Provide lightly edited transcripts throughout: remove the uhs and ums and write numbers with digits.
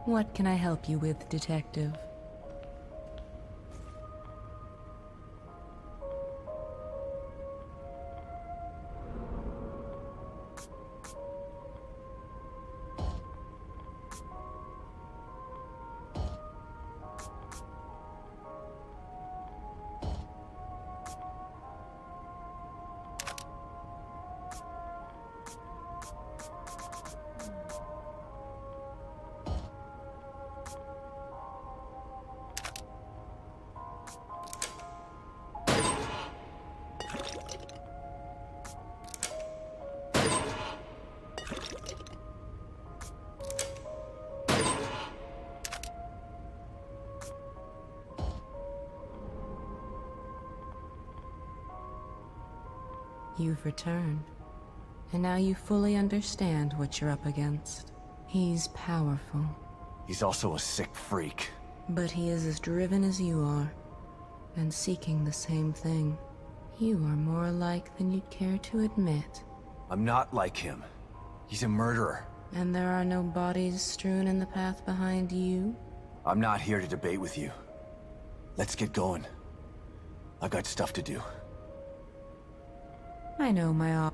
What can I help you with, Detective? You've returned, and now you fully understand what you're up against. He's powerful. He's also a sick freak. But he is as driven as you are, and seeking the same thing. You are more alike than you'd care to admit. I'm not like him. He's a murderer. And there are no bodies strewn in the path behind you? I'm not here to debate with you. Let's get going. I've got stuff to do. I know my op.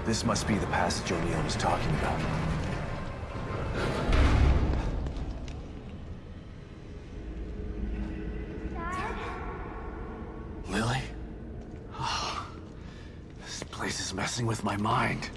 This must be the passage O'Neill was talking about. Lily? Oh, this place is messing with my mind.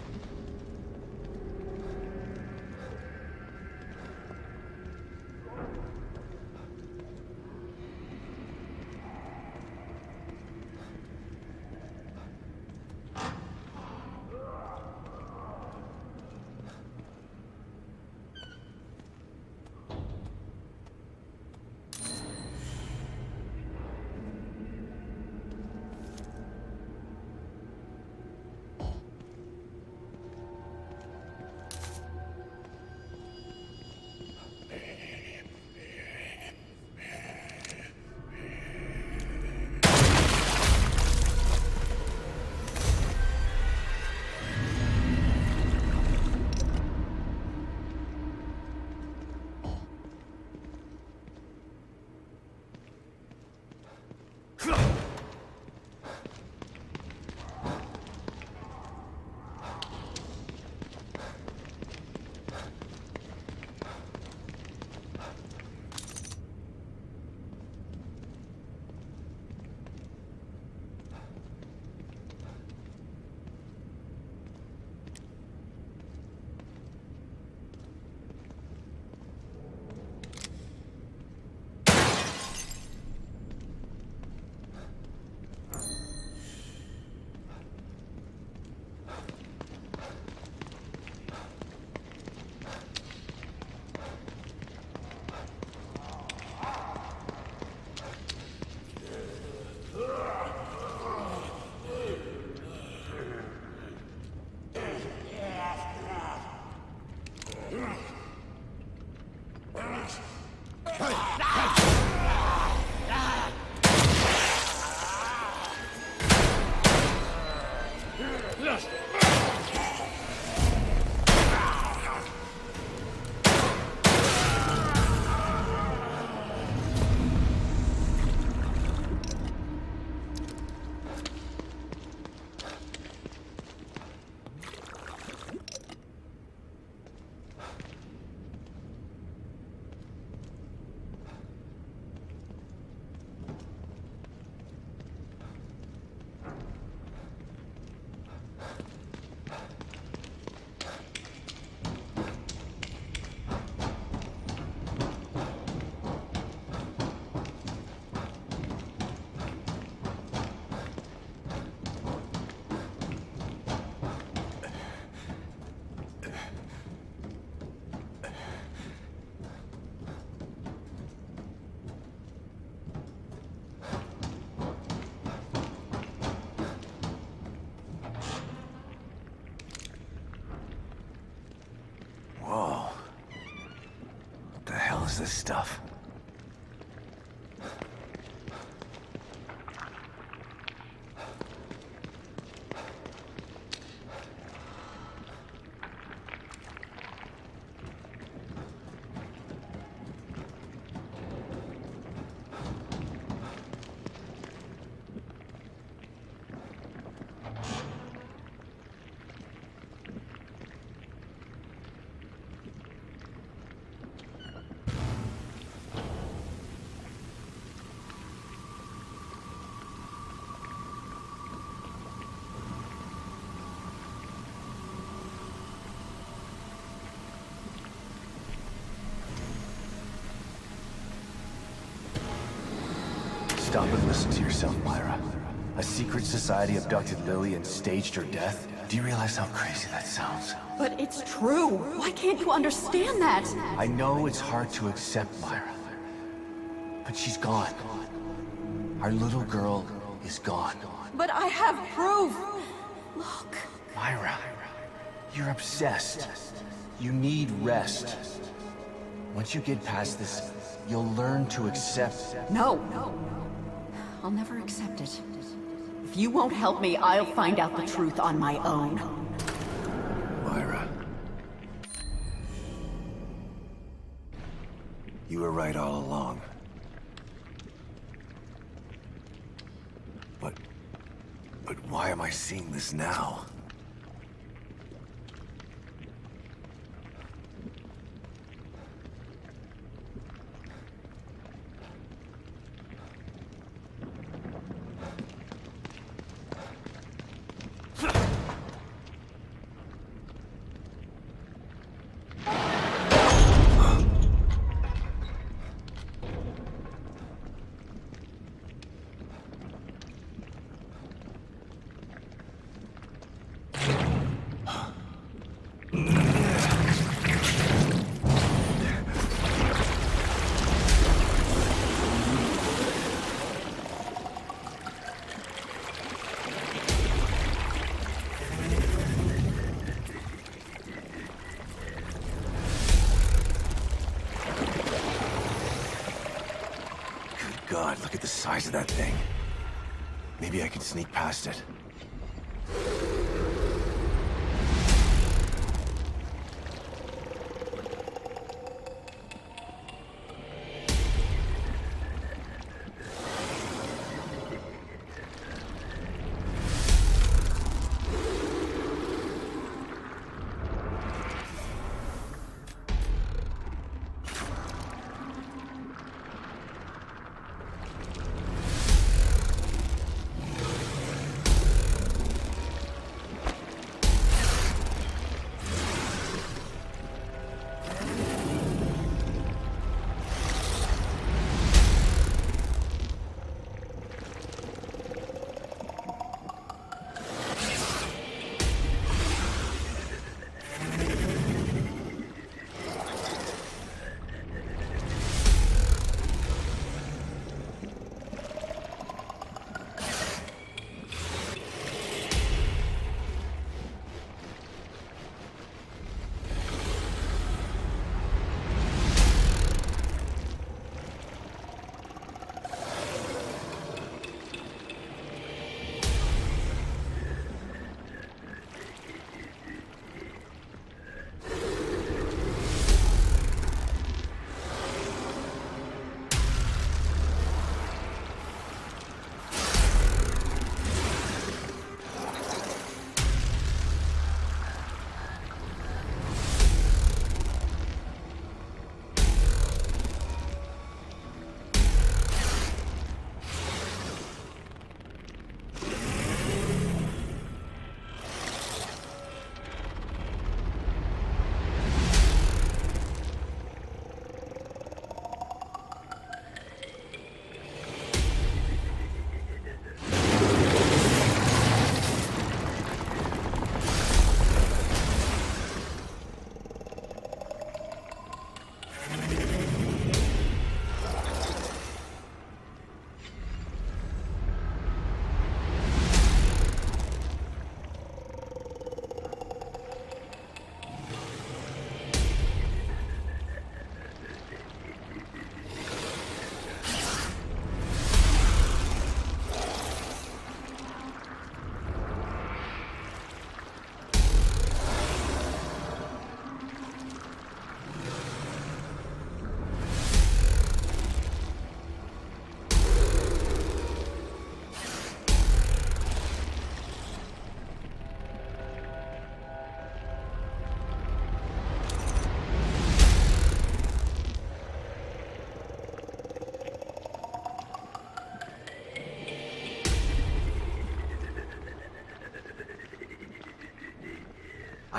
this stuff? Stop and listen to yourself, Myra. A secret society abducted Lily and staged her death? Do you realize how crazy that sounds? But it's true. Why can't you understand that? I know it's hard to accept, Myra. But she's gone. Our little girl is gone. But I have proof. Look. Myra, you're obsessed. You need rest. Once you get past this, you'll learn to accept. No. I'll never accept it. If you won't help me, I'll find out the truth on my own. Myra. You were right all along. But why am I seeing this now? God, look at the size of that thing. Maybe I can sneak past it.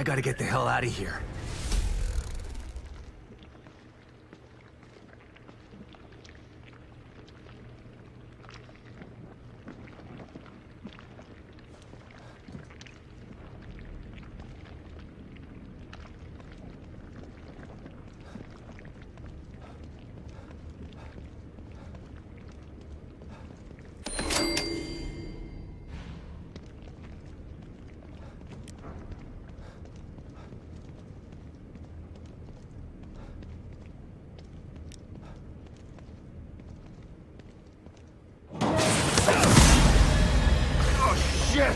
I gotta get the hell out of here. Shit!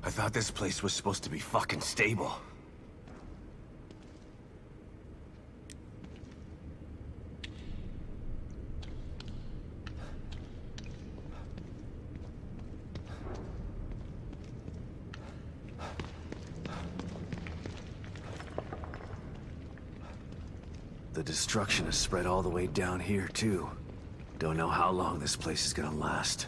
I thought this place was supposed to be fucking stable. The destruction has spread all the way down here, too. Don't know how long this place is gonna last.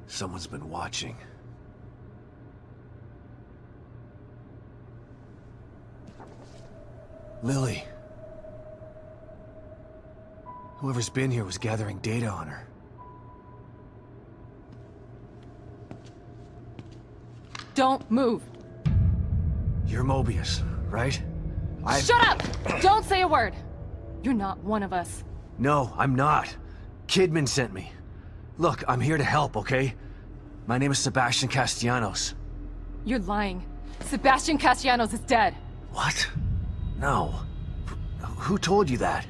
Someone's been watching. Lily. Whoever's been here was gathering data on her. Don't move. You're Mobius, right? Shut up! Don't say a word! You're not one of us. No, I'm not. Kidman sent me. Look, I'm here to help, okay? My name is Sebastian Castellanos. You're lying. Sebastian Castellanos is dead. What? No. Who told you that?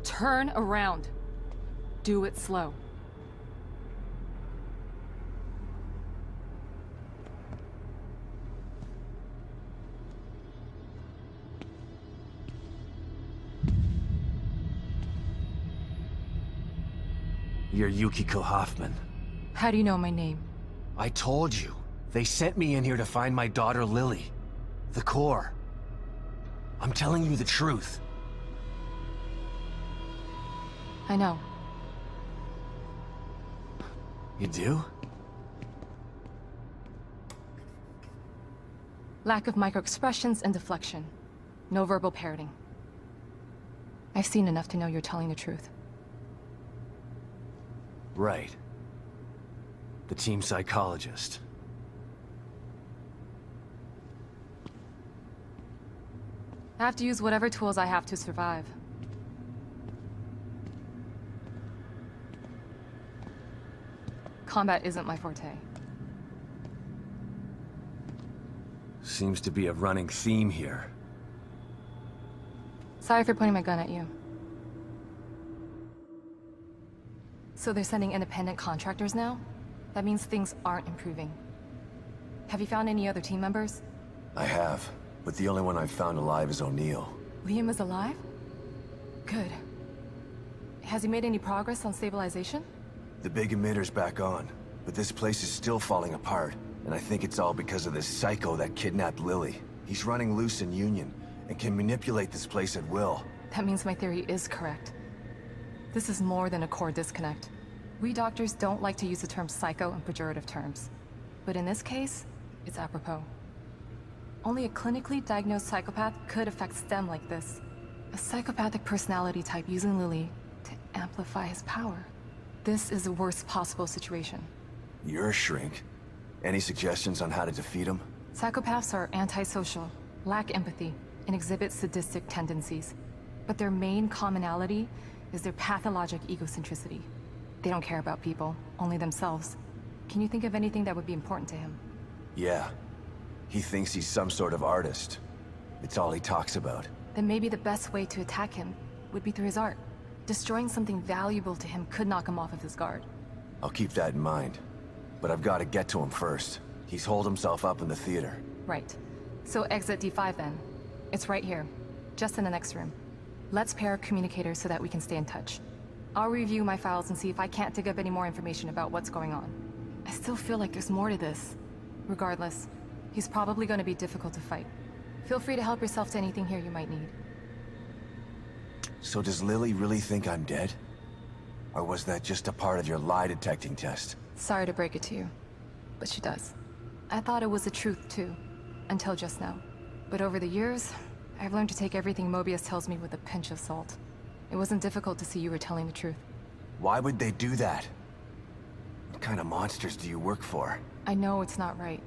Turn around. Do it slow. You're Yukiko Hoffman. How do you know my name? I told you. They sent me in here to find my daughter Lily. The core. I'm telling you the truth. I know. You do? Lack of microexpressions and deflection. No verbal parroting. I've seen enough to know you're telling the truth. Right. The team psychologist. I have to use whatever tools I have to survive. Combat isn't my forte. Seems to be a running theme here. Sorry for pointing my gun at you. So they're sending independent contractors now? That means things aren't improving. Have you found any other team members? I have, but the only one I've found alive is O'Neill. Liam is alive? Good. Has he made any progress on stabilization? The big emitter's back on, but this place is still falling apart, and I think it's all because of this psycho that kidnapped Lily. He's running loose in Union, and can manipulate this place at will. That means my theory is correct. This is more than a core disconnect. We doctors don't like to use the term psycho in pejorative terms. But in this case, it's apropos. Only a clinically diagnosed psychopath could affect STEM like this. A psychopathic personality type using Lily to amplify his power. This is the worst possible situation. You're a shrink. Any suggestions on how to defeat him? Psychopaths are antisocial, lack empathy, and exhibit sadistic tendencies. But their main commonality is their pathologic egocentricity. They don't care about people, only themselves. Can you think of anything that would be important to him? Yeah. He thinks he's some sort of artist. It's all he talks about. Then maybe the best way to attack him would be through his art. Destroying something valuable to him could knock him off of his guard. I'll keep that in mind. But I've got to get to him first. He's holed himself up in the theater. Right. So exit D5 then. It's right here, just in the next room. Let's pair communicators so that we can stay in touch. I'll review my files and see if I can't dig up any more information about what's going on. I still feel like there's more to this. Regardless, he's probably going to be difficult to fight. Feel free to help yourself to anything here you might need. So does Lily really think I'm dead? Or was that just a part of your lie detecting test? Sorry to break it to you, but she does. I thought it was the truth too, until just now. But over the years, I've learned to take everything Mobius tells me with a pinch of salt. It wasn't difficult to see you were telling the truth. Why would they do that? What kind of monsters do you work for? I know it's not right.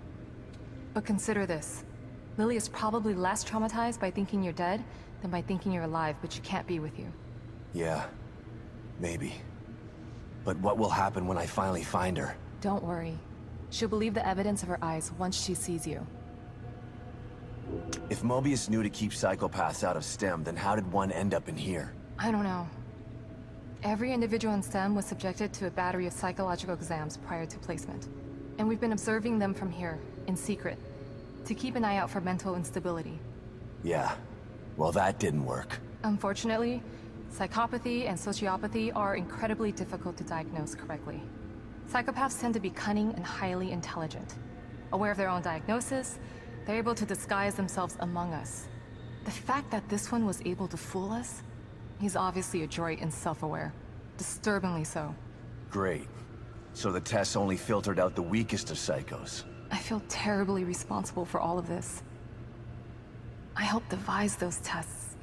But consider this. Lily is probably less traumatized by thinking you're dead than by thinking you're alive, but she can't be with you. Yeah, maybe. But what will happen when I finally find her? Don't worry. She'll believe the evidence of her eyes once she sees you. If Mobius knew to keep psychopaths out of STEM, then how did one end up in here? I don't know. Every individual in STEM was subjected to a battery of psychological exams prior to placement. And we've been observing them from here, in secret, to keep an eye out for mental instability. Yeah, well that didn't work. Unfortunately, psychopathy and sociopathy are incredibly difficult to diagnose correctly. Psychopaths tend to be cunning and highly intelligent. Aware of their own diagnosis, they're able to disguise themselves among us. The fact that this one was able to fool us, he's obviously adroit and self-aware. Disturbingly so. Great. So the tests only filtered out the weakest of psychos. I feel terribly responsible for all of this. I helped devise those tests.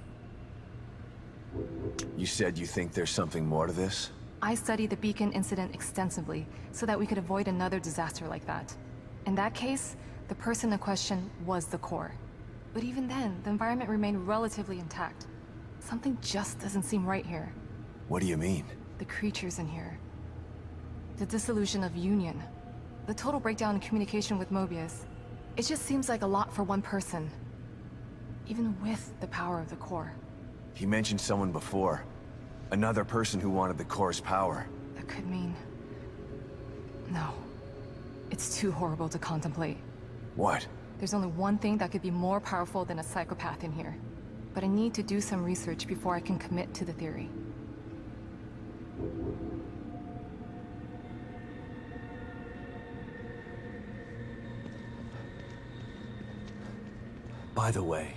You said you think there's something more to this? I studied the Beacon incident extensively so that we could avoid another disaster like that. In that case, the person in question was the core. But even then, the environment remained relatively intact. Something just doesn't seem right here. What do you mean? The creatures in here. The dissolution of Union. The total breakdown in communication with Mobius. It just seems like a lot for one person. Even with the power of the core. He mentioned someone before. Another person who wanted the core's power. That could mean... No. It's too horrible to contemplate. What? There's only one thing that could be more powerful than a psychopath in here. But I need to do some research before I can commit to the theory. By the way,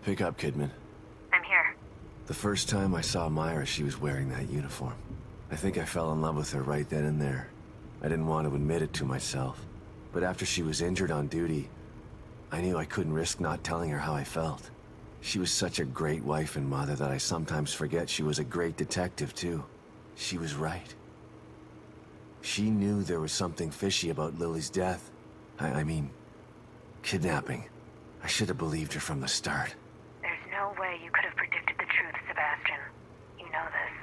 Pick up, Kidman. I'm here. The first time I saw Myra, she was wearing that uniform. I think I fell in love with her right then and there. I didn't want to admit it to myself. But after she was injured on duty, I knew I couldn't risk not telling her how I felt. She was such a great wife and mother that I sometimes forget she was a great detective, too. She was right. She knew there was something fishy about Lily's death. I mean, kidnapping. I should have believed her from the start. There's no way you could have predicted the truth, Sebastian. You know this.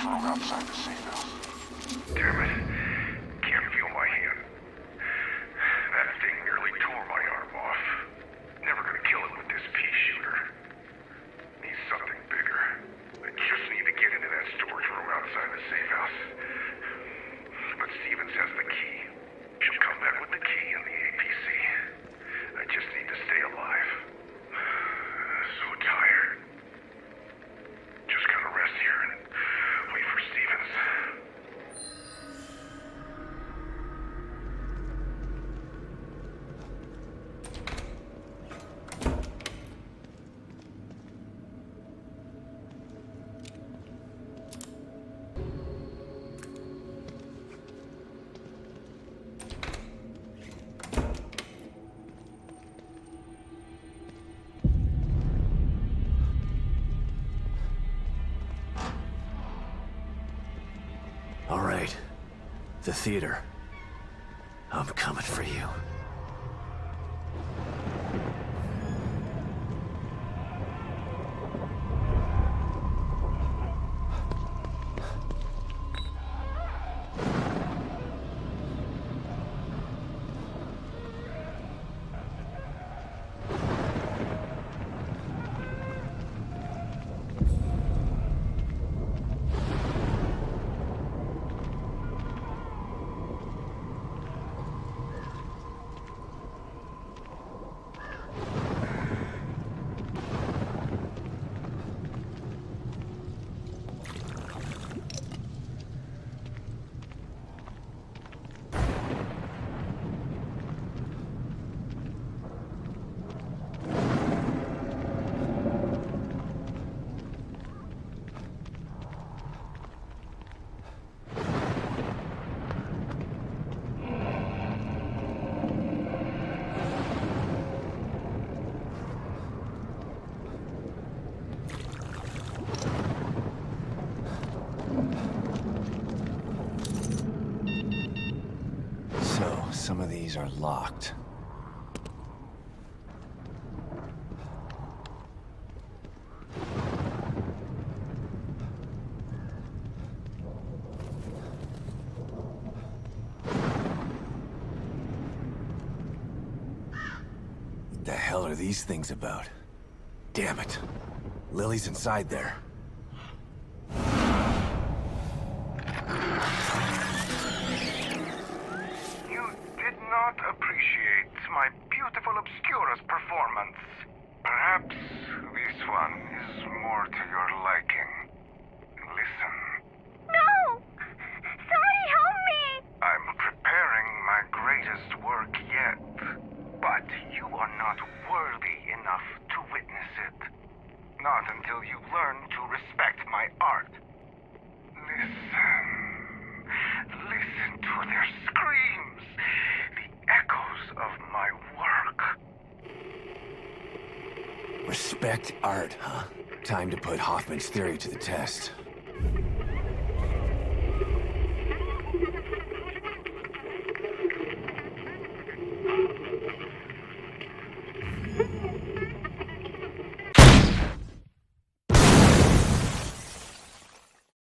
Outside the safe house. Damn it. Can't feel my hand. That thing nearly tore my arm off. Never gonna kill it with this pea shooter. Needs something bigger. I just need to get into that storage room outside the safe house. But Stevens has the key. She'll come back with the key and the APC. I just need to stay alive. So tired. Just gonna rest here and wait for Stevens. All right. The theater. I'm coming for you. So, some of these are locked. hell are these things about? Damn it. Lily's inside there. You did not appreciate my beautiful Obscura's performance. Perhaps this one is more to your liking. Listen. No! Somebody help me! I'm preparing my greatest work yet. But you are not worthy enough to witness it. Not until you learn to respect my art. Listen. Listen to their screams. The echoes of my work. Respect art, huh? Time to put Hoffman's theory to the test.